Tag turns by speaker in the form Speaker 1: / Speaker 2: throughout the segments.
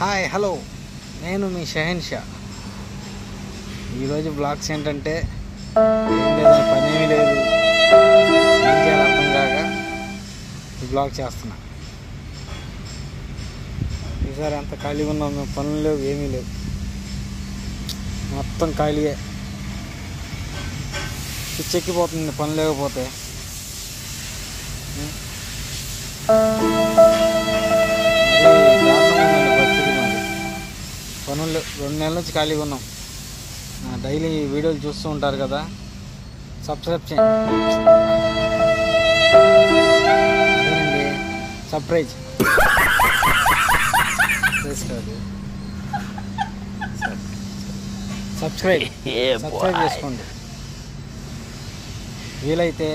Speaker 1: Hi hello, నేను మీ షహీన్ షా. ఈరోజు blogs ఏంటంటే ఏం లేదు, పనేమీ లేదు, ఏం చేయాలి అర్థం కాక ఈ బ్లాగ్ చేస్తున్నా. ఈసారి అంత ఖాళీగా ఉన్నాం, మేము పనులు లేవు, ఏమీ లేవు, మొత్తం ఖాళీయే. పిచ్చెక్కిపోతుంది పని లేకపోతే. పరిస్థితి మాది, పనులు 2 నెలల నుంచి ఖాళీగా ఉన్నాం. డైలీ వీడియోలు చూస్తూ ఉంటారు కదా, సబ్స్క్రైబ్ చేయండి. అదేనండి, సర్ప్రైజ్ చేసుకోండి, సబ్స్క్రైబ్ చేసుకోండి. వీలైతే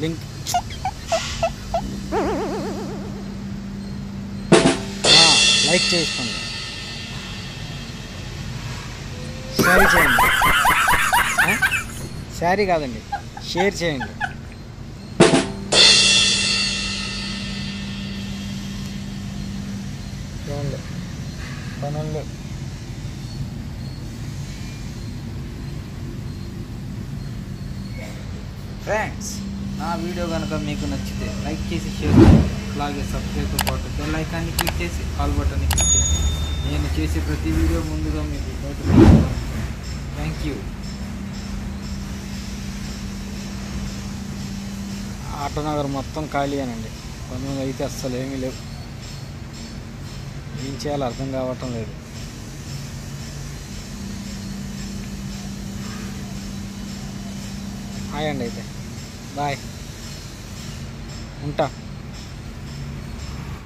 Speaker 1: లింక్ లైక్ చేసుకోండి, షేర్ చేయండి. షేర్ కాదండి, షేర్ చేయండి. పనులు ఫ్రెండ్స్, నా వీడియో కనుక మీకు నచ్చితే లైక్ చేసి షేర్ చేయండి. అలాగే సబ్స్క్రైబ్తో పాటు బెల్ ఐకాన్ని క్లిక్ చేసి ఆల్ బటన్ని క్లిక్ చేయండి. నేను చేసే ప్రతి వీడియో ముందుగా మీకు నోటిఫికేషన్. Thank you. ఆటోనగర్ మొత్తం ఖాళీయేనండి, పనులు అయితే అస్సలు ఏమీ లేవు. ఏం చేయాలో అర్థం కావటం లేదు. హాయ్ అండి, అయితే బాయ్, ఉంటా.